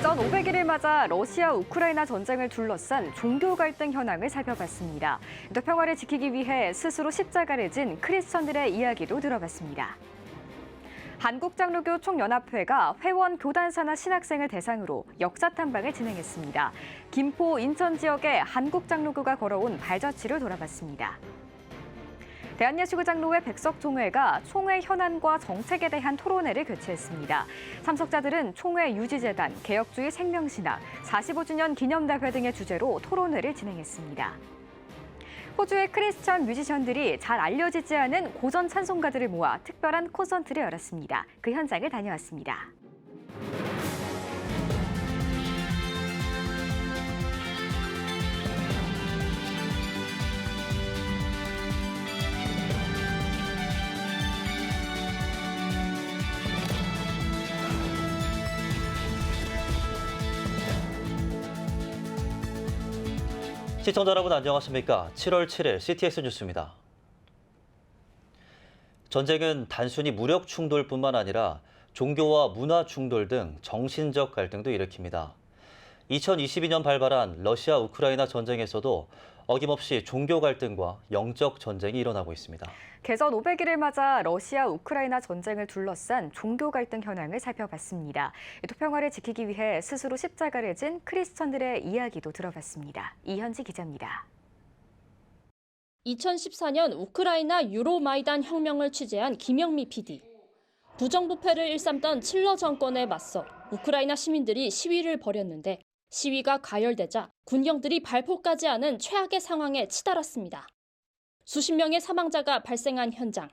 개전 500일을 맞아 러시아 우크라이나 전쟁을 둘러싼 종교 갈등 현황을 살펴봤습니다. 또 평화를 지키기 위해 스스로 십자가를 진 크리스천들의 이야기도 들어봤습니다. 한국장로교 총연합회가 회원 교단사나 신학생을 대상으로 역사 탐방을 진행했습니다. 김포, 인천 지역에 한국장로교가 걸어온 발자취를 돌아봤습니다. 대한예수교장로회 백석총회가 총회 현안과 정책에 대한 토론회를 개최했습니다. 참석자들은 총회 유지재단, 개혁주의 생명신학, 45주년 기념대회 등의 주제로 토론회를 진행했습니다. 호주의 크리스천 뮤지션들이 잘 알려지지 않은 고전 찬송가들을 모아 특별한 콘서트를 열었습니다. 그 현장을 다녀왔습니다. 시청자 여러분 안녕하십니까? 7월 7일 CTS 뉴스입니다. 전쟁은 단순히 무력 충돌뿐만 아니라 종교와 문화 충돌 등 정신적 갈등도 일으킵니다. 2022년 발발한 러시아 우크라이나 전쟁에서도 어김없이 종교 갈등과 영적 전쟁이 일어나고 있습니다. 개전 500일을 맞아 러시아 우크라이나 전쟁을 둘러싼 종교 갈등 현황을 살펴봤습니다. 또 평화를 지키기 위해 스스로 십자가를 진 크리스천들의 이야기도 들어봤습니다. 이현지 기자입니다. 2014년 우크라이나 유로마이단 혁명을 취재한 김영미 PD. 부정부패를 일삼던 칠러 정권에 맞서 우크라이나 시민들이 시위를 벌였는데 시위가 가열되자 군경들이 발포까지 하는 최악의 상황에 치달았습니다. 수십 명의 사망자가 발생한 현장.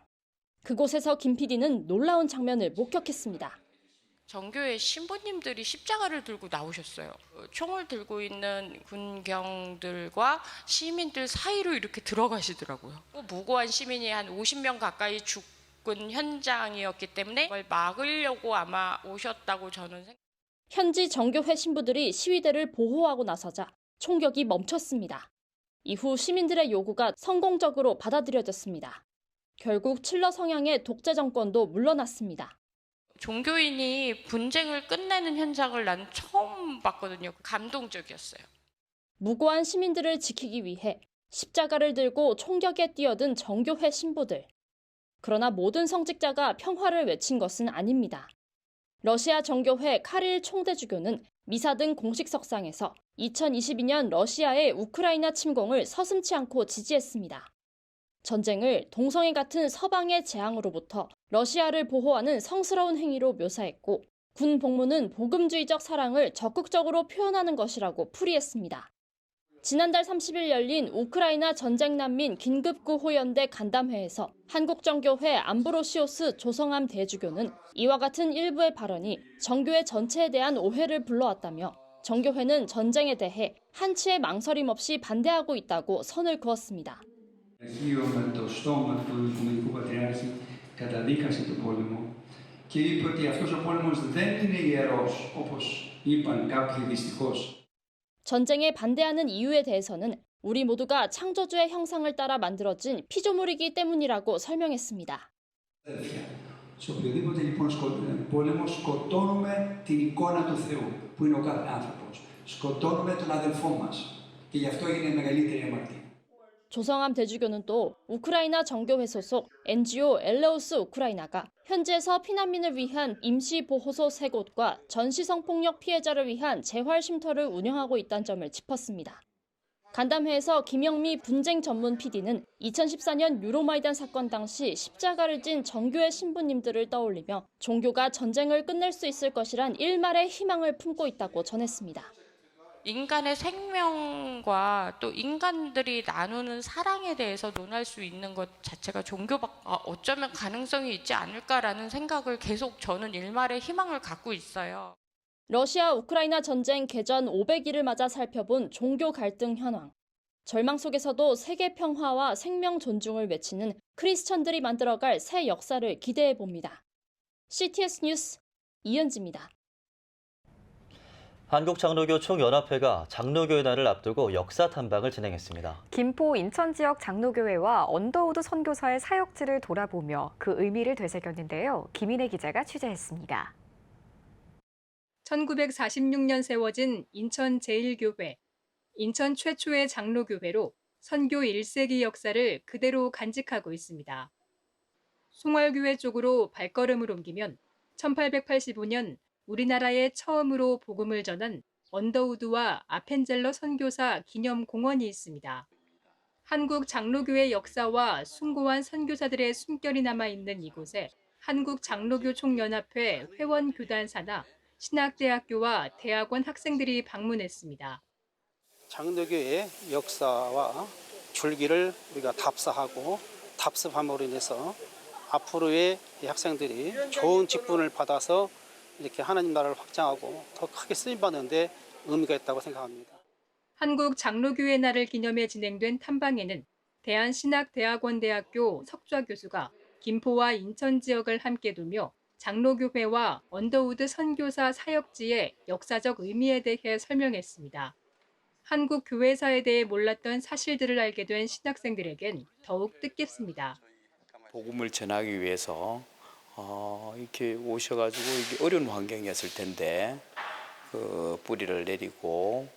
그곳에서 김 PD는 놀라운 장면을 목격했습니다. 정교회 신부님들이 십자가를 들고 나오셨어요. 총을 들고 있는 군경들과 시민들 사이로 이렇게 들어가시더라고요. 무고한 시민이 한 50명 가까이 죽은 현장이었기 때문에 그걸 막으려고 아마 오셨다고 저는 생각합니다. 현지 정교회 신부들이 시위대를 보호하고 나서자 총격이 멈췄습니다. 이후 시민들의 요구가 성공적으로 받아들여졌습니다. 결국 칠러 성향의 독재 정권도 물러났습니다. 종교인이 분쟁을 끝내는 현장을 난 처음 봤거든요. 감동적이었어요. 무고한 시민들을 지키기 위해 십자가를 들고 총격에 뛰어든 정교회 신부들. 그러나 모든 성직자가 평화를 외친 것은 아닙니다. 러시아 정교회 카릴 총대주교는 미사 등 공식 석상에서 2022년 러시아의 우크라이나 침공을 서슴지 않고 지지했습니다. 전쟁을 동성애 같은 서방의 재앙으로부터 러시아를 보호하는 성스러운 행위로 묘사했고 군 복무는 복음주의적 사랑을 적극적으로 표현하는 것이라고 풀이했습니다. 지난달 30일 열린 우크라이나 전쟁 난민 긴급구호연대 간담회에서 한국정교회 암브로시오스 조성암 대주교는 이와 같은 일부의 발언이 정교회 전체에 대한 오해를 불러왔다며 정교회는 전쟁에 대해 한치의 망설임 없이 반대하고 있다고 선을 그었습니다. με το στόμα του Οικουμενικού Πατριάρχη καταδίκασε τον πόλεμο και είπε ότι αυτός ο πόλεμος δεν είναι ιερός, όπως είπαν κάποιοι δυστυχώς. 전쟁에 반대하는 이유에 대해서는 우리 모두가 창조주의 형상을 따라 만들어진 피조물이기 때문이라고 설명했습니다. Σε οποιοδήποτε λοιπόν πόλεμο σκοτώνουμε την εικόνα του Θεού, που είναι ο κάθε άνθρωπος. Σκοτώνουμε τον αδελφό μας και γι' αυτό έγινε η μεγαλύτερη αμαρτία. 조성암 대주교는 또 우크라이나 정교회 소속 NGO 엘레오스 우크라이나가 현지에서 피난민을 위한 임시보호소 3곳과 전시성폭력 피해자를 위한 재활쉼터를 운영하고 있다는 점을 짚었습니다. 간담회에서 김영미 분쟁 전문 PD는 2014년 유로마이단 사건 당시 십자가를 진 정교회 신부님들을 떠올리며 종교가 전쟁을 끝낼 수 있을 것이란 일말의 희망을 품고 있다고 전했습니다. 인간의 생명과 또 인간들이 나누는 사랑에 대해서 논할 수 있는 것 자체가 어쩌면 가능성이 있지 않을까라는 생각을 계속 저는 일말의 희망을 갖고 있어요. 러시아 우크라이나 전쟁 개전 500일을 맞아 살펴본 종교 갈등 현황. 절망 속에서도 세계 평화와 생명 존중을 외치는 크리스천들이 만들어갈 새 역사를 기대해 봅니다. CTS 뉴스 이현지입니다. 한국장로교 총연합회가 장로교회 날을 앞두고 역사 탐방을 진행했습니다. 김포, 인천 지역 장로교회와 언더우드 선교사의 사역지를 돌아보며 그 의미를 되새겼는데요. 김인혜 기자가 취재했습니다. 1946년 세워진 인천 제1교회, 인천 최초의 장로교회로 선교 1세기 역사를 그대로 간직하고 있습니다. 송월교회 쪽으로 발걸음을 옮기면 1885년 우리나라에 처음으로 복음을 전한 언더우드와 아펜젤러 선교사 기념공원이 있습니다. 한국 장로교의 역사와 숭고한 선교사들의 숨결이 남아있는 이곳에 한국 장로교 총연합회 회원교단사나 신학대학교와 대학원 학생들이 방문했습니다. 장로교의 역사와 줄기를 우리가 답사하고 답습함으로 인해서 앞으로의 학생들이 좋은 직분을 받아서 이렇게 하나님 나라를 확장하고 더 크게 쓰임받는 데 의미가 있다고 생각합니다. 한국 장로교회 날을 기념해 진행된 탐방에는 대한신학대학원대학교 석좌 교수가 김포와 인천 지역을 함께 두며 장로교회와 언더우드 선교사 사역지의 역사적 의미에 대해 설명했습니다. 한국 교회사에 대해 몰랐던 사실들을 알게 된 신학생들에겐 더욱 뜻깊습니다. 복음을 전하기 위해서 이렇게 오셔가지고 이게 어려운 환경이었을 텐데 그 뿌리를 내리고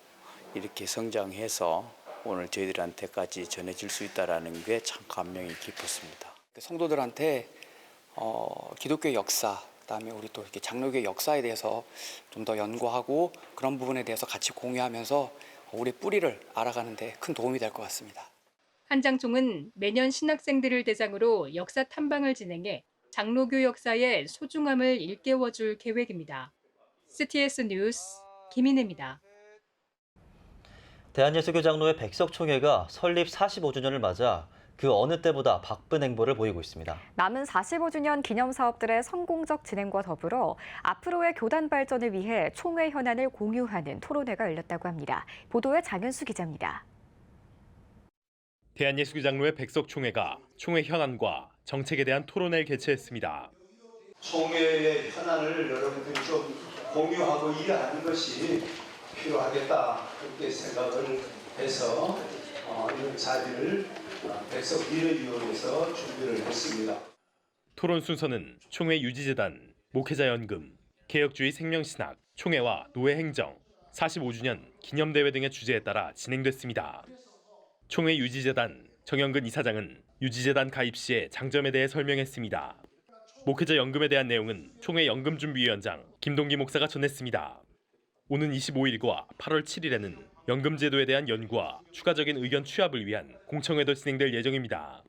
이렇게 성장해서 오늘 저희들한테까지 전해질 수 있다라는 게 참 감명이 깊었습니다. 성도들한테 기독교의 역사, 그다음에 우리 또 이렇게 장로교의 역사에 대해서 좀 더 연구하고 그런 부분에 대해서 같이 공유하면서 우리 뿌리를 알아가는 데 큰 도움이 될 것 같습니다. 한장총은 매년 신학생들을 대상으로 역사 탐방을 진행해 장로교 역사의 소중함을 일깨워줄 계획입니다. CTS 뉴스 김인혜입니다. 대한예수교 장로회 백석총회가 설립 45주년을 맞아 그 어느 때보다 바쁜 행보를 보이고 있습니다. 남은 45주년 기념 사업들의 성공적 진행과 더불어 앞으로의 교단 발전을 위해 총회 현안을 공유하는 토론회가 열렸다고 합니다. 보도에 장현수 기자입니다. 대한예수교 장로회 백석총회가 총회 현안과 정책에 대한 토론회를 개최했습니다. 총회의 현안을 여러분들이 좀 공유하고 일하는 것이 필요하겠다 그렇게 생각을 해서 이런 자리를 백석위원회에서 준비를 했습니다. 토론 순서는 총회 유지재단, 목회자연금, 개혁주의 생명신학, 총회와 노예행정, 45주년 기념대회 등의 주제에 따라 진행됐습니다. 총회 유지재단 정영근 이사장은 유지재단 가입 시의 장점에 대해 설명했습니다. 목회자 연금에 대한 내용은 총회 연금준비위원장 김동기 목사가 전했습니다. 오는 25일과 8월 7일에는 연금제도에 대한 연구와 추가적인 의견 취합을 위한 공청회도 진행될 예정입니다.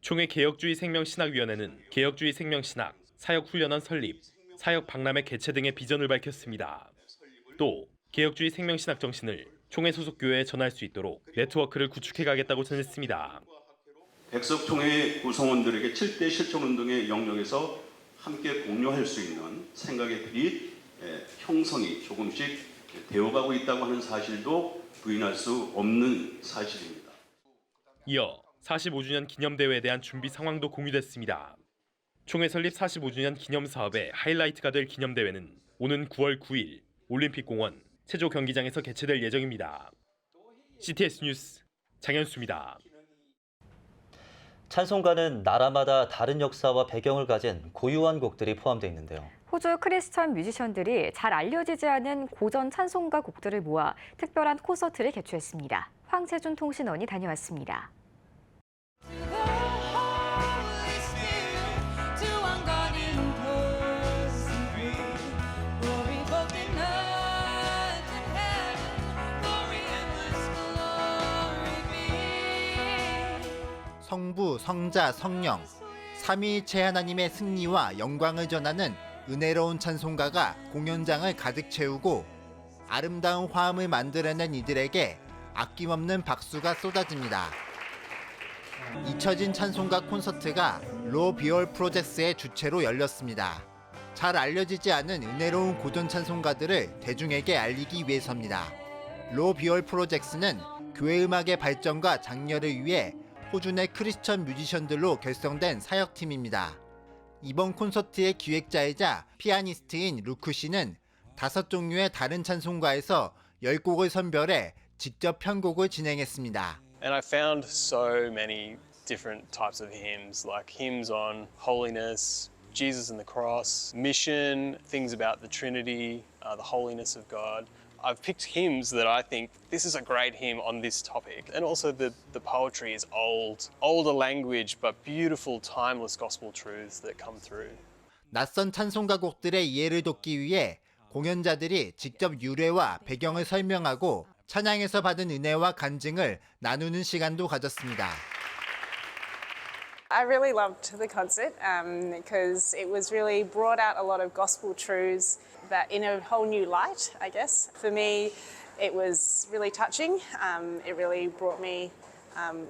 총회 개혁주의 생명신학위원회는 개혁주의 생명신학, 사역훈련원 설립, 사역 박람회 개최 등의 비전을 밝혔습니다. 또 개혁주의 생명신학 정신을 총회 소속 교회에 전할 수 있도록 네트워크를 구축해 가겠다고 전했습니다. 백석총회 구성원들에게 7대 실천운동의 영역에서 함께 공유할 수 있는 생각의 틀이 형성이 조금씩 되어가고 있다고 하는 사실도 부인할 수 없는 사실입니다. 이어 45주년 기념대회에 대한 준비 상황도 공유됐습니다. 총회 설립 45주년 기념사업의 하이라이트가 될 기념대회는 오는 9월 9일 올림픽공원 체조 경기장에서 개최될 예정입니다. CTS 뉴스 장현수입니다. 찬송가는 나라마다 다른 역사와 배경을 가진 고유한 곡들이 포함되어 있는데요. 호주 크리스천 뮤지션들이 잘 알려지지 않은 고전 찬송가 곡들을 모아 특별한 콘서트를 개최했습니다. 황세준 통신원이 다녀왔습니다. 성부, 성자, 성령, 삼위일체 하나님의 승리와 영광을 전하는 은혜로운 찬송가가 공연장을 가득 채우고 아름다운 화음을 만들어낸 이들에게 아낌없는 박수가 쏟아집니다. 잊혀진 찬송가 콘서트가 로 비올 프로젝트의 주최로 열렸습니다. 잘 알려지지 않은 은혜로운 고전 찬송가들을 대중에게 알리기 위해서입니다. 로 비올 프로젝트는 교회 음악의 발전과 장려를 위해 호주 내 크리스천 뮤지션들로 결성된 사역팀입니다. 이번 콘서트의 기획자이자 피아니스트인 루크 씨는 5종류의 다른 찬송가에서 10곡을 선별해 직접 편곡을 진행했습니다. And I found so many different types of hymns, like hymns on holiness, Jesus and the cross, mission, things about the Trinity, the holiness of God. I've picked hymns that I think this is a great hymn on this topic. And also the poetry is older language, but beautiful, timeless gospel truths that come through. 낯선 찬송가 곡들의 이해를 돕기 위해 공연자들이 직접 유래와 배경을 설명하고 찬양에서 받은 은혜와 간증을 나누는 시간도 가졌습니다. I really loved the concert because it was really brought out a lot of gospel truths that in a whole new light, I guess. For me, it was really touching. It really brought me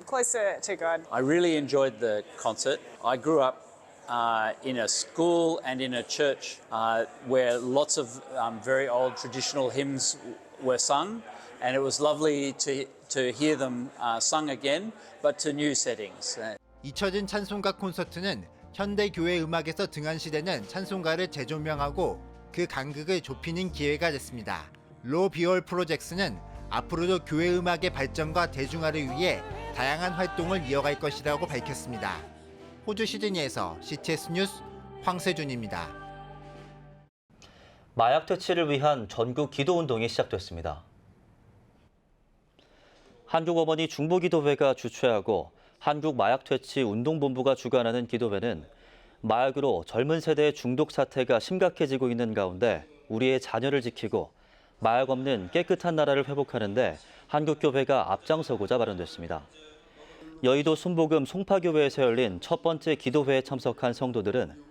closer to God. I really enjoyed the concert. I grew up in a school and in a church where lots of very old traditional hymns were sung, and it was lovely to hear them sung again, but to new settings. 잊혀진 찬송가 콘서트는 현대 교회 음악에서 등한시되는 찬송가를 재조명하고 그 간극을 좁히는 기회가 됐습니다. 로 비올 프로젝트는 앞으로도 교회 음악의 발전과 대중화를 위해 다양한 활동을 이어갈 것이라고 밝혔습니다. 호주 시드니에서 CTS 뉴스 황세준입니다. 마약 퇴치를 위한 전국 기도운동이 시작됐습니다. 한국어머니 중보기도회가 주최하고 한국마약퇴치운동본부가 주관하는 기도회는 마약으로 젊은 세대의 중독 사태가 심각해지고 있는 가운데 우리의 자녀를 지키고 마약 없는 깨끗한 나라를 회복하는 데 한국교회가 앞장서고자 마련됐습니다. 여의도 순복음 송파교회에서 열린 첫 번째 기도회에 참석한 성도들은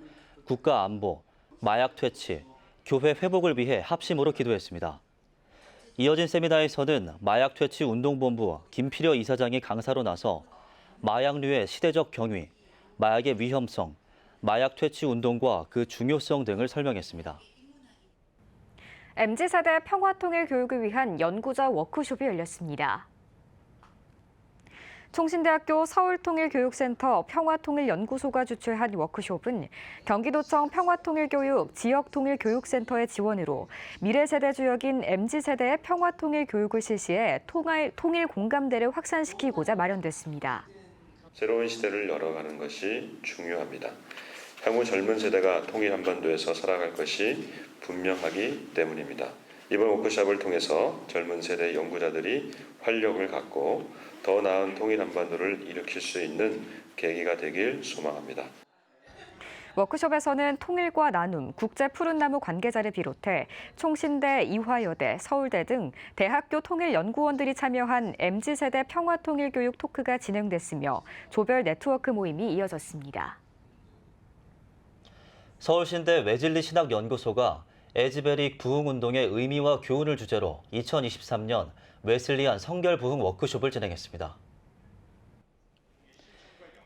국가 안보, 마약 퇴치, 교회 회복을 위해 합심으로 기도했습니다. 이어진 세미나에서는 마약퇴치운동본부 김필여 이사장이 강사로 나서 마약류의 시대적 경위, 마약의 위험성, 마약 퇴치 운동과 그 중요성 등을 설명했습니다. MZ세대 평화통일 교육을 위한 연구자 워크숍이 열렸습니다. 총신대학교 서울통일교육센터 평화통일연구소가 주최한 워크숍은 경기도청 평화통일교육 지역통일교육센터의 지원으로 미래세대 주역인 MZ세대의 평화통일교육을 실시해 통일 공감대를 확산시키고자 마련됐습니다. 새로운 시대를 열어가는 것이 중요합니다. 향후 젊은 세대가 통일 한반도에서 살아갈 것이 분명하기 때문입니다. 이번 워크숍을 통해서 젊은 세대 연구자들이 활력을 갖고 더 나은 통일 한반도를 일으킬 수 있는 계기가 되길 소망합니다. 워크숍에서는 통일과 나눔, 국제 푸른나무 관계자를 비롯해 총신대, 이화여대, 서울대 등 대학교 통일연구원들이 참여한 MZ세대 평화통일교육 토크가 진행됐으며 조별 네트워크 모임이 이어졌습니다. 서울신대 외진리 신학연구소가 에즈베릭 부흥운동의 의미와 교훈을 주제로 2023년 웨슬리안 성결 부흥 워크숍을 진행했습니다.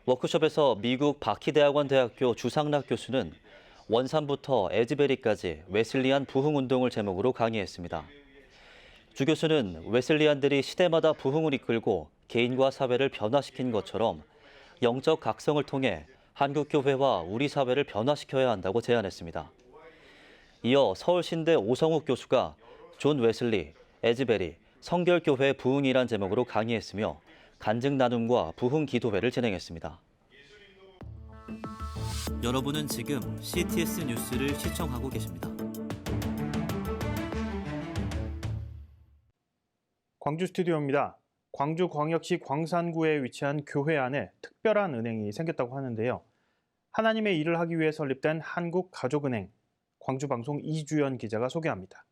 워크숍에서 미국 바키대학원 대학교 주상락 교수는 원산부터 에즈베리까지 웨슬리안 부흥운동을 제목으로 강의했습니다. 주 교수는 웨슬리안들이 시대마다 부흥을 이끌고 개인과 사회를 변화시킨 것처럼 영적 각성을 통해 한국교회와 우리 사회를 변화시켜야 한다고 제안했습니다. 이어 서울신대 오성욱 교수가 존 웨슬리, 에즈베리, 성결교회 부흥이란 제목으로 강의했으며 간증 나눔과 부흥 기도회를 진행했습니다. 여러분은 지금 CTS 뉴스를 시청하고 계십니다. 광주 스튜디오입니다. 광주광역시 광산구에 위치한 교회 안에 특별한 은행이 생겼다고 하는데요. 하나님의 일을 하기 위해 설립된 한국가족은행, 광주방송 이주연 기자가 소개합니다.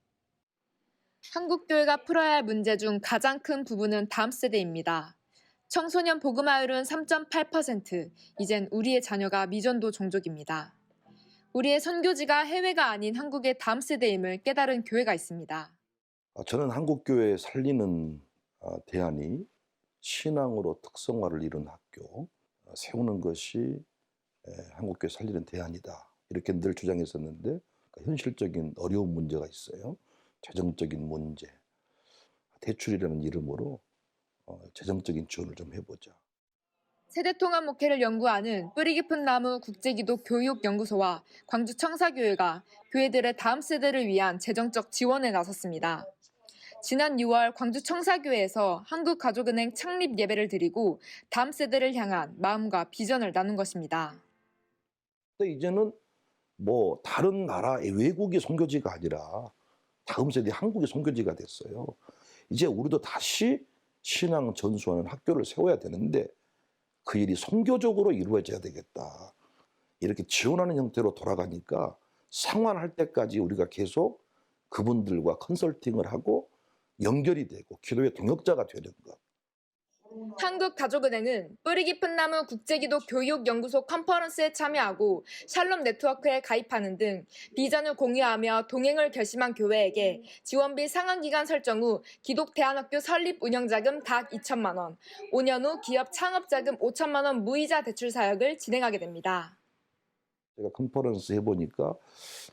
한국교회가 풀어야 할 문제 중 가장 큰 부분은 다음 세대입니다. 청소년 복음화율은 3.8%, 이젠 우리의 자녀가 미전도 종족입니다. 우리의 선교지가 해외가 아닌 한국의 다음 세대임을 깨달은 교회가 있습니다. 저는 한국교회 살리는 대안이 신앙으로 특성화를 이룬 학교, 세우는 것이 한국교회 살리는 대안이다. 이렇게 늘 주장했었는데 현실적인 어려운 문제가 있어요. 재정적인 문제, 대출이라는 이름으로 재정적인 지원을 좀 해보자. 세대통합 목회를 연구하는 뿌리 깊은 나무 국제기도 교육연구소와 광주 청사교회가 교회들의 다음 세대를 위한 재정적 지원에 나섰습니다. 지난 6월 광주 청사교회에서 한국가족은행 창립 예배를 드리고 다음 세대를 향한 마음과 비전을 나눈 것입니다. 이제는 뭐 다른 나라 외국의 선교지가 아니라 다음 세대 한국의 선교지가 됐어요. 이제 우리도 다시 신앙 전수하는 학교를 세워야 되는데 그 일이 선교적으로 이루어져야 되겠다. 이렇게 지원하는 형태로 돌아가니까 상환할 때까지 우리가 계속 그분들과 컨설팅을 하고 연결이 되고 기도의 동역자가 되는 것. 한국가족은행은 뿌리 깊은 나무 국제기도 교육연구소 컨퍼런스에 참여하고 샬롬 네트워크에 가입하는 등 비전을 공유하며 동행을 결심한 교회에게 지원비 상한기간 설정 후 기독대안학교 설립 운영자금 각 2천만 원, 5년 후 기업 창업자금 5천만 원 무이자 대출 사역을 진행하게 됩니다. 제가 컨퍼런스 해보니까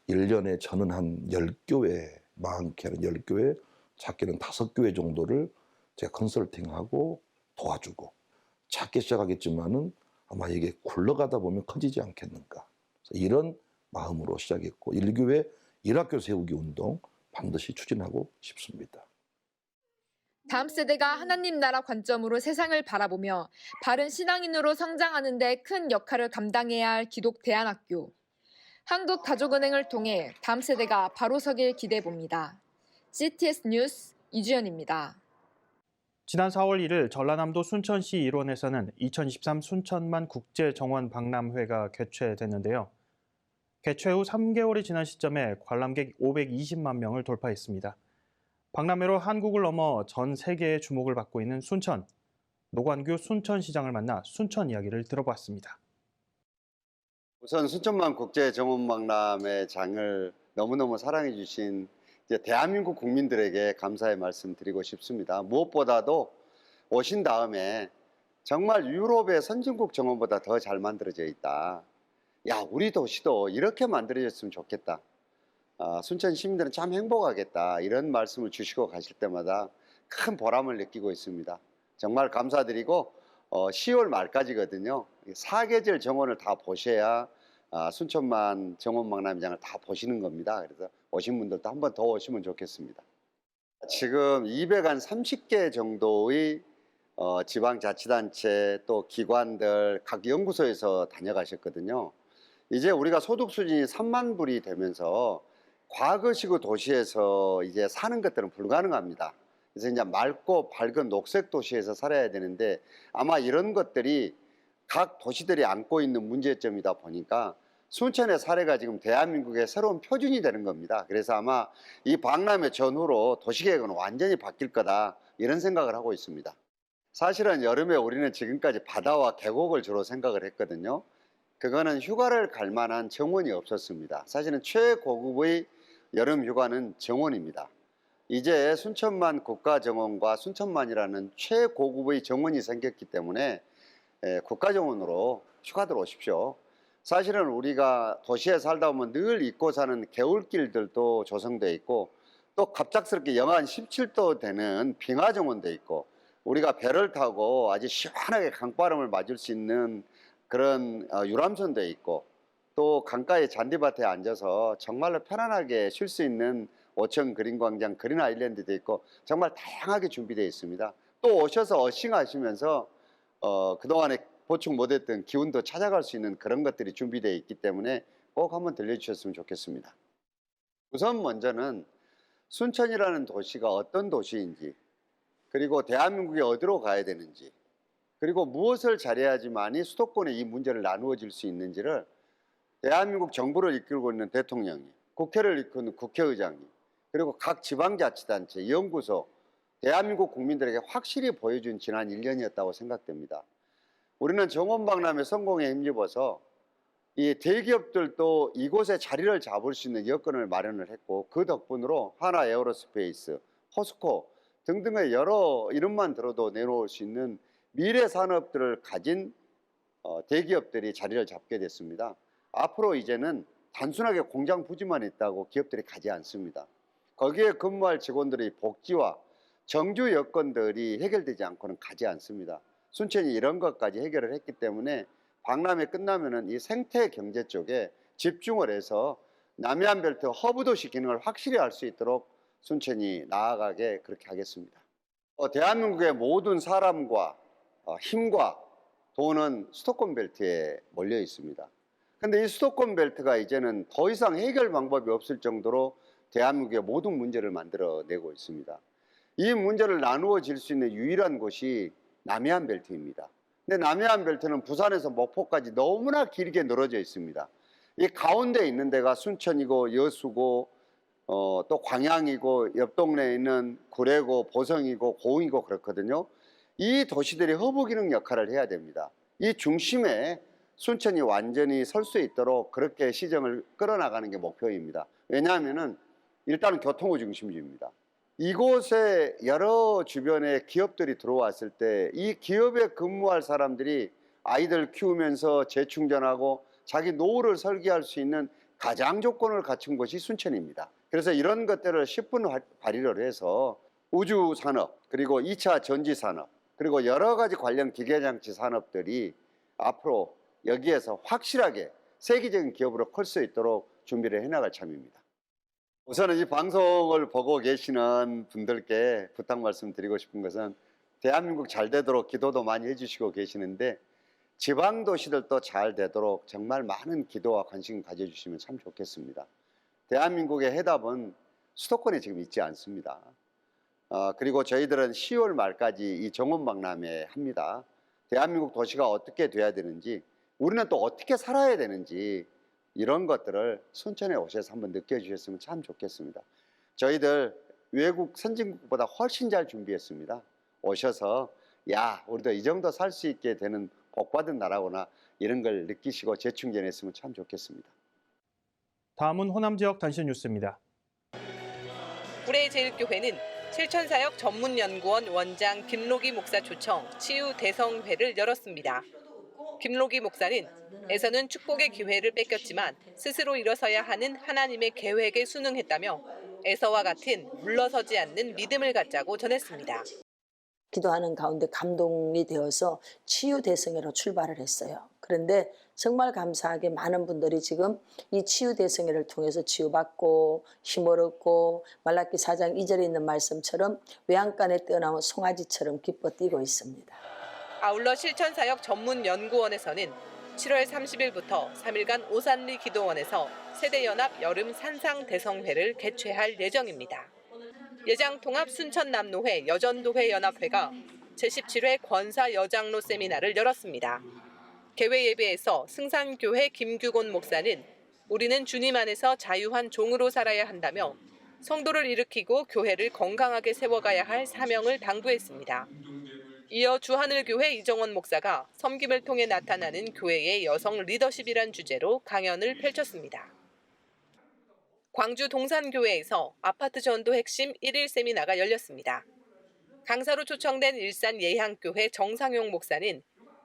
1년에 저는 한 10교회, 많게는 10교회, 작게는 5교회 정도를 제가 컨설팅하고 도와주고 작게 시작하겠지만은 아마 이게 굴러가다 보면 커지지 않겠는가. 이런 마음으로 시작했고 1교회 1학교 세우기 운동 반드시 추진하고 싶습니다. 다음 세대가 하나님 나라 관점으로 세상을 바라보며 바른 신앙인으로 성장하는 데 큰 역할을 감당해야 할 기독대안학교. 한국가족은행을 통해 다음 세대가 바로 서길 기대해 봅니다. CTS 뉴스 이주연입니다. 지난 4월 1일 전라남도 순천시 일원에서는 2023 순천만 국제정원 박람회가 개최됐는데요. 개최 후 3개월이 지난 시점에 관람객 520만 명을 돌파했습니다. 박람회로 한국을 넘어 전 세계의 주목을 받고 있는 순천. 노관규 순천시장을 만나 순천 이야기를 들어봤습니다. 우선 순천만 국제정원박람회 장을 너무너무 사랑해 주신 대한민국 국민들에게 감사의 말씀 드리고 싶습니다. 무엇보다도 오신 다음에 정말 유럽의 선진국 정원보다 더 잘 만들어져 있다. 야, 우리 도시도 이렇게 만들어졌으면 좋겠다. 순천 시민들은 참 행복하겠다. 이런 말씀을 주시고 가실 때마다 큰 보람을 느끼고 있습니다. 정말 감사드리고 10월 말까지거든요. 4계절 정원을 다 보셔야 순천만 정원박람회장을 다 보시는 겁니다. 그래서 오신 분들도 한 번 더 오시면 좋겠습니다. 지금 230개 정도의 지방자치단체 또 기관들 각 연구소에서 다녀가셨거든요. 이제 우리가 소득 수준이 3만 불이 되면서 과거시구 도시에서 이제 사는 것들은 불가능합니다. 그래서 이제 맑고 밝은 녹색 도시에서 살아야 되는데 아마 이런 것들이 각 도시들이 안고 있는 문제점이다 보니까 순천의 사례가 지금 대한민국의 새로운 표준이 되는 겁니다. 그래서 아마 이 박람회 전후로 도시계획은 완전히 바뀔 거다 이런 생각을 하고 있습니다. 사실은 여름에 우리는 지금까지 바다와 계곡을 주로 생각을 했거든요. 그거는 휴가를 갈 만한 정원이 없었습니다. 사실은 최고급의 여름 휴가는 정원입니다. 이제 순천만 국가정원과 순천만이라는 최고급의 정원이 생겼기 때문에 국가정원으로 휴가들 오십시오. 사실은 우리가 도시에 살다 보면 늘 잊고 사는 개울길들도 조성되어 있고 또 갑작스럽게 영하 17도 되는 빙하정원도 있고 우리가 배를 타고 아주 시원하게 강바람을 맞을 수 있는 그런 유람선도 있고 또 강가의 잔디밭에 앉아서 정말로 편안하게 쉴 수 있는 오천 그린광장 그린 아일랜드도 있고 정말 다양하게 준비되어 있습니다. 또 오셔서 어싱하시면서 그동안에 보충 못했던 기운도 찾아갈 수 있는 그런 것들이 준비되어 있기 때문에 꼭 한번 들려주셨으면 좋겠습니다. 우선 먼저는 순천이라는 도시가 어떤 도시인지 그리고 대한민국이 어디로 가야 되는지 그리고 무엇을 잘해야지만이 수도권에 이 문제를 나누어질 수 있는지를 대한민국 정부를 이끌고 있는 대통령이 국회를 이끄는 국회의장이 그리고 각 지방자치단체, 연구소, 대한민국 국민들에게 확실히 보여준 지난 1년이었다고 생각됩니다. 우리는 정원박람회 성공에 힘입어서 이 대기업들도 이곳에 자리를 잡을 수 있는 여건을 마련을 했고 그 덕분으로 하나 에어로스페이스, 포스코 등등의 여러 이름만 들어도 내놓을 수 있는 미래 산업들을 가진 대기업들이 자리를 잡게 됐습니다. 앞으로 이제는 단순하게 공장 부지만 있다고 기업들이 가지 않습니다. 거기에 근무할 직원들의 복지와 정주 여건들이 해결되지 않고는 가지 않습니다. 순천이 이런 것까지 해결을 했기 때문에 박람회 끝나면은 이 생태 경제 쪽에 집중을 해서 남해안벨트 허브 도시 기능을 확실히 할 수 있도록 순천이 나아가게 그렇게 하겠습니다. 대한민국의 모든 사람과 힘과 돈은 수도권 벨트에 몰려 있습니다. 근데 이 수도권 벨트가 이제는 더 이상 해결 방법이 없을 정도로 대한민국의 모든 문제를 만들어내고 있습니다. 이 문제를 나누어 질 수 있는 유일한 곳이 남해안 벨트입니다. 근데 남해안 벨트는 부산에서 목포까지 너무나 길게 늘어져 있습니다. 이 가운데 있는 데가 순천이고 여수고 또 광양이고 옆 동네에 있는 구례고 보성이고 고흥이고 그렇거든요. 이 도시들이 허브 기능 역할을 해야 됩니다. 이 중심에 순천이 완전히 설 수 있도록 그렇게 시정을 끌어나가는 게 목표입니다. 왜냐하면은 일단은 교통의 중심지입니다. 이곳에 여러 주변의 기업들이 들어왔을 때 이 기업에 근무할 사람들이 아이들 키우면서 재충전하고 자기 노후를 설계할 수 있는 가장 조건을 갖춘 곳이 순천입니다. 그래서 이런 것들을 10분 발휘를 해서 우주 산업, 그리고 2차 전지 산업, 그리고 여러 가지 관련 기계장치 산업들이 앞으로 여기에서 확실하게 세계적인 기업으로 클 수 있도록 준비를 해나갈 참입니다. 우선은 이 방송을 보고 계시는 분들께 부탁 말씀드리고 싶은 것은 대한민국 잘 되도록 기도도 많이 해주시고 계시는데 지방 도시들도 잘 되도록 정말 많은 기도와 관심 가져주시면 참 좋겠습니다. 대한민국의 해답은 수도권에 지금 있지 않습니다. 그리고 저희들은 10월 말까지 이 정원박람회 합니다. 대한민국 도시가 어떻게 돼야 되는지, 우리는 또 어떻게 살아야 되는지 이런 것들을 순천에 오셔서 한번 느껴주셨으면 참 좋겠습니다. 저희들 외국 선진국보다 훨씬 잘 준비했습니다. 오셔서 야, 우리도 이 정도 살 수 있게 되는 복받은 나라구나 이런 걸 느끼시고 재충전했으면 참 좋겠습니다. 다음은 호남 지역 단신 뉴스입니다. 구례제일교회는 실천사역 전문연구원 원장 김로기 목사 초청 치유 대성회를 열었습니다. 김로기 목사는 에서는 축복의 기회를 뺏겼지만 스스로 일어서야 하는 하나님의 계획에 순응했다며 에서와 같은 물러서지 않는 믿음을 갖자고 전했습니다. 기도하는 가운데 감동이 되어서 치유 대성회로 출발을 했어요. 그런데 정말 감사하게 많은 분들이 지금 이 치유 대성회를 통해서 치유받고 힘을 얻고 말라기 4장 2절에 있는 말씀처럼 외양간에 뛰어나온 송아지처럼 기뻐 뛰고 있습니다. 아울러 실천사역 전문연구원에서는 7월 30일부터 3일간 오산리 기도원에서 세대연합 여름 산상 대성회를 개최할 예정입니다. 예장통합 순천남로회 여전도회 연합회가 제17회 권사 여장로 세미나를 열었습니다. 개회 예배에서 승산교회 김규곤 목사는 우리는 주님 안에서 자유한 종으로 살아야 한다며 성도를 일으키고 교회를 건강하게 세워가야 할 사명을 당부했습니다. 이어 주하늘교회 이정원 목사가 섬김을 통해 나타나는 교회의 여성 리더십이란 주제로 강연을 펼쳤습니다. 광주 동산교회에서 아파트 전도 핵심 1일 세미나가 열렸습니다. 강사로 초청된 일산 예향교회 정상용 목사는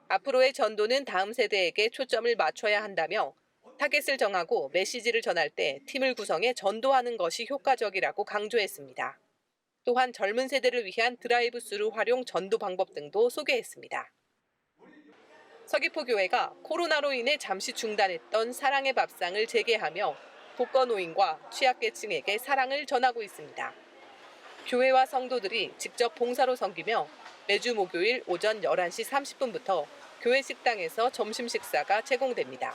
앞으로의 전도는 다음 세대에게 초점을 맞춰야 한다며 타겟을 정하고 메시지를 전할 때 팀을 구성해 전도하는 것이 효과적이라고 강조했습니다. 또한 젊은 세대를 위한 드라이브 스루 활용 전도 방법 등도 소개했습니다. 서귀포교회가 코로나로 인해 잠시 중단했던 사랑의 밥상을 재개하며 독거노인과 취약계층에게 사랑을 전하고 있습니다. 교회와 성도들이 직접 봉사로 섬기며 매주 목요일 오전 11시 30분부터 교회 식당에서 점심 식사가 제공됩니다.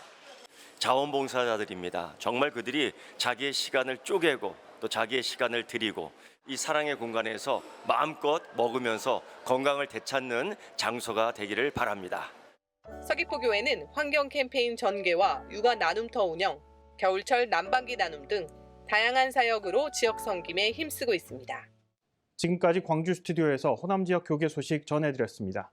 자원봉사자들입니다. 정말 그들이 자기의 시간을 쪼개고 또 자기의 시간을 드리고 이 사랑의 공간에서 마음껏 먹으면서 건강을 되찾는 장소가 되기를 바랍니다. 서귀포교회는 환경 캠페인 전개와 육아 나눔터 운영, 겨울철 난방기 나눔 등 다양한 사역으로 지역 섬김에 힘쓰고 있습니다. 지금까지 광주 스튜디오에서 호남 지역 교계 소식 전해드렸습니다.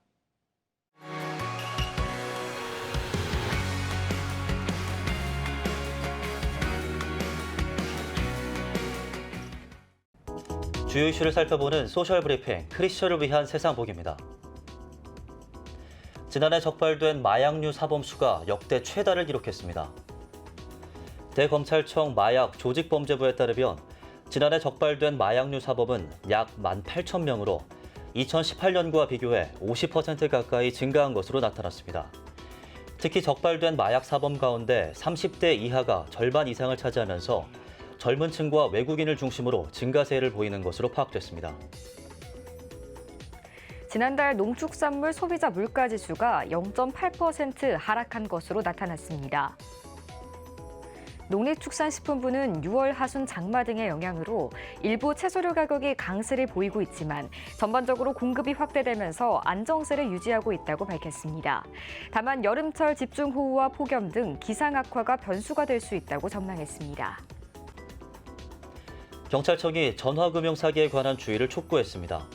주요 이슈를 살펴보는 소셜 브리핑, 크리스천을 위한 세상 보기입니다. 지난해 적발된 마약류 사범 수가 역대 최다를 기록했습니다. 대검찰청 마약 조직범죄부에 따르면 지난해 적발된 마약류 사범은 약 18,000명으로 2018년과 비교해 50% 가까이 증가한 것으로 나타났습니다. 특히 적발된 마약 사범 가운데 30대 이하가 절반 이상을 차지하면서 젊은 층과 외국인을 중심으로 증가세를 보이는 것으로 파악됐습니다. 지난달 농축산물 소비자 물가지수가 0.8% 하락한 것으로 나타났습니다. 농림축산식품부는 6월 하순 장마 등의 영향으로 일부 채소류 가격이 강세를 보이고 있지만 전반적으로 공급이 확대되면서 안정세를 유지하고 있다고 밝혔습니다. 다만 여름철 집중호우와 폭염 등 기상 악화가 변수가 될 수 있다고 전망했습니다. 경찰청이 전화금융 사기에 관한 주의를 촉구했습니다.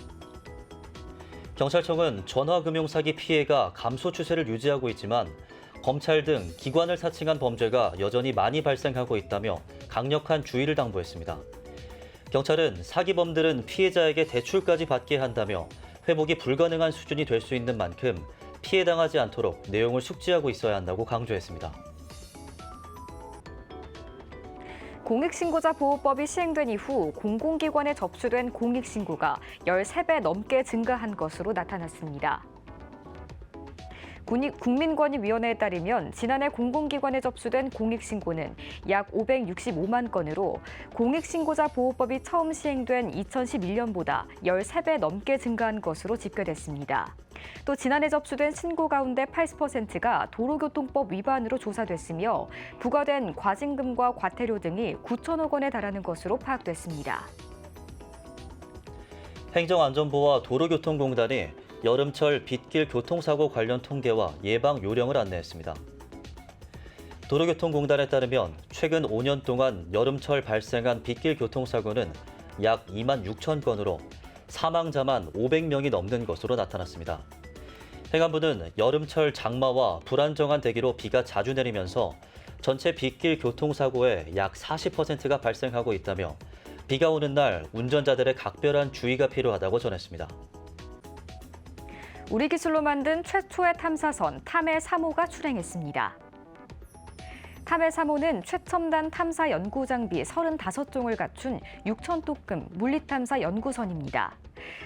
경찰청은 전화금융 사기 피해가 감소 추세를 유지하고 있지만 검찰 등 기관을 사칭한 범죄가 여전히 많이 발생하고 있다며 강력한 주의를 당부했습니다. 경찰은 사기범들은 피해자에게 대출까지 받게 한다며 회복이 불가능한 수준이 될 수 있는 만큼 피해당하지 않도록 내용을 숙지하고 있어야 한다고 강조했습니다. 공익신고자 보호법이 시행된 이후 공공기관에 접수된 공익신고가 13배 넘게 증가한 것으로 나타났습니다. 국민권익위원회에 따르면 지난해 공공기관에 접수된 공익신고는 약 565만 건으로 공익신고자 보호법이 처음 시행된 2011년보다 13배 넘게 증가한 것으로 집계됐습니다. 또 지난해 접수된 신고 가운데 80%가 도로교통법 위반으로 조사됐으며 부과된 과징금과 과태료 등이 9천억 원에 달하는 것으로 파악됐습니다. 행정안전부와 도로교통공단이 여름철 빗길 교통사고 관련 통계와 예방 요령을 안내했습니다. 도로교통공단에 따르면 최근 5년 동안 여름철 발생한 빗길 교통사고는 약 2만 6천 건으로 사망자만 500명이 넘는 것으로 나타났습니다. 행안부는 여름철 장마와 불안정한 대기로 비가 자주 내리면서 전체 빗길 교통사고의 약 40%가 발생하고 있다며 비가 오는 날 운전자들의 각별한 주의가 필요하다고 전했습니다. 우리 기술로 만든 최초의 탐사선 탐해 3호가 출행했습니다. 탐해 3호는 최첨단 탐사 연구 장비 35종을 갖춘 6,000톤급 물리탐사 연구선입니다.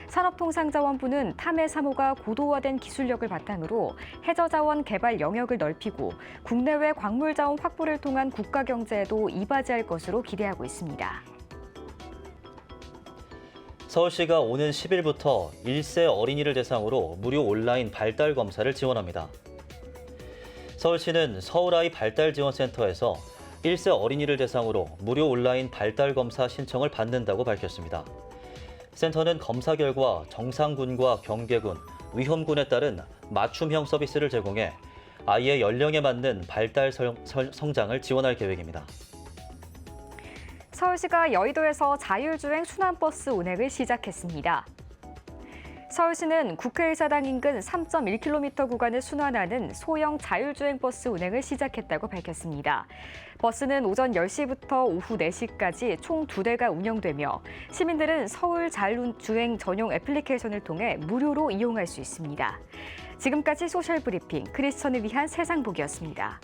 산업통상자원부는 탐해 3호가 고도화된 기술력을 바탕으로 해저자원 개발 영역을 넓히고 국내외 광물자원 확보를 통한 국가 경제에도 이바지할 것으로 기대하고 있습니다. 서울시가 오는 10일부터 1세 어린이를 대상으로 무료 온라인 발달 검사를 지원합니다. 서울시는 서울아이 발달지원센터에서 1세 어린이를 대상으로 무료 온라인 발달 검사 신청을 받는다고 밝혔습니다. 센터는 검사 결과 정상군과 경계군, 위험군에 따른 맞춤형 서비스를 제공해 아이의 연령에 맞는 발달 성장을 지원할 계획입니다. 서울시가 여의도에서 자율주행 순환버스 운행을 시작했습니다. 서울시는 국회의사당 인근 3.1km 구간을 순환하는 소형 자율주행 버스 운행을 시작했다고 밝혔습니다. 버스는 오전 10시부터 오후 4시까지 총 2대가 운영되며 시민들은 서울 자율주행 전용 애플리케이션을 통해 무료로 이용할 수 있습니다. 지금까지 소셜브리핑 크리스천을 위한 세상보기였습니다.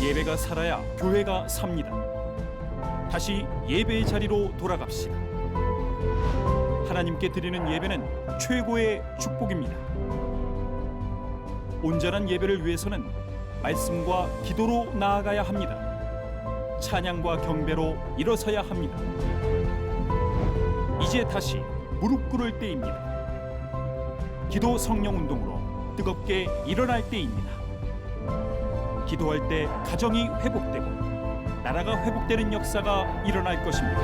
예배가 살아야 교회가 삽니다. 다시 예배의 자리로 돌아갑시다. 하나님께 드리는 예배는 최고의 축복입니다. 온전한 예배를 위해서는 말씀과 기도로 나아가야 합니다. 찬양과 경배로 일어서야 합니다. 이제 다시 무릎 꿇을 때입니다. 기도 성령 운동으로 뜨겁게 일어날 때입니다. 기도할 때 가정이 회복되고 나라가 회복되는 역사가 일어날 것입니다.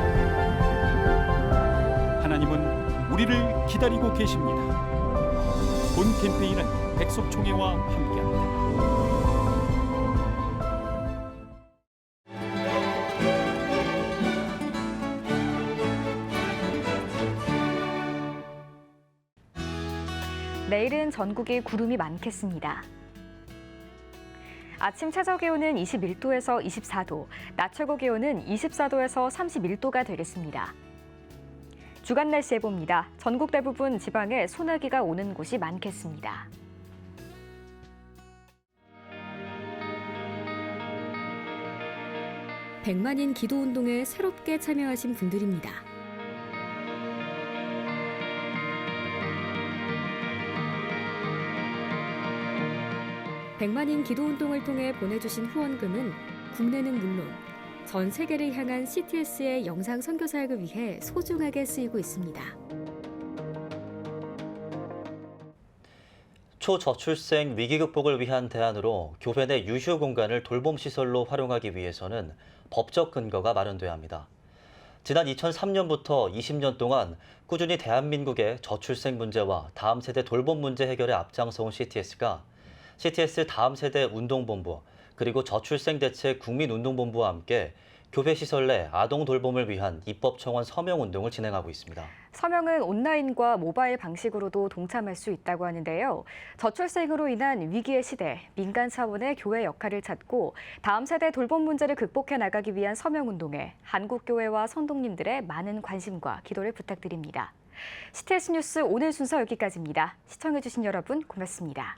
하나님은 우리를 기다리고 계십니다. 본 캠페인은 백석총회와 함께합니다. 내일은 전국이 구름이 많겠습니다. 아침 최저 기온은 21도에서 24도, 낮 최고 기온은 24도에서 31도가 되겠습니다. 주간 날씨 예보입니다. 전국 대부분 지방에 소나기가 오는 곳이 많겠습니다. 백만인 기도운동에 새롭게 참여하신 분들입니다. 백만인 기도운동을 통해 보내주신 후원금은 국내는 물론 전 세계를 향한 CTS의 영상 선교 사역을 위해 소중하게 쓰이고 있습니다. 초저출생 위기 극복을 위한 대안으로 교회 내 유휴 공간을 돌봄 시설로 활용하기 위해서는 법적 근거가 마련돼야 합니다. 지난 2003년부터 20년 동안 꾸준히 대한민국의 저출생 문제와 다음 세대 돌봄 문제 해결에 앞장서온 CTS가 CTS 다음 세대 운동본부 그리고 저출생 대책 국민운동본부와 함께 교회 시설 내 아동 돌봄을 위한 입법 청원 서명 운동을 진행하고 있습니다. 서명은 온라인과 모바일 방식으로도 동참할 수 있다고 하는데요. 저출생으로 인한 위기의 시대, 민간 차원의 교회 역할을 찾고 다음 세대 돌봄 문제를 극복해 나가기 위한 서명 운동에 한국교회와 선동님들의 많은 관심과 기도를 부탁드립니다. CTS 뉴스 오늘 순서 여기까지입니다. 시청해주신 여러분 고맙습니다.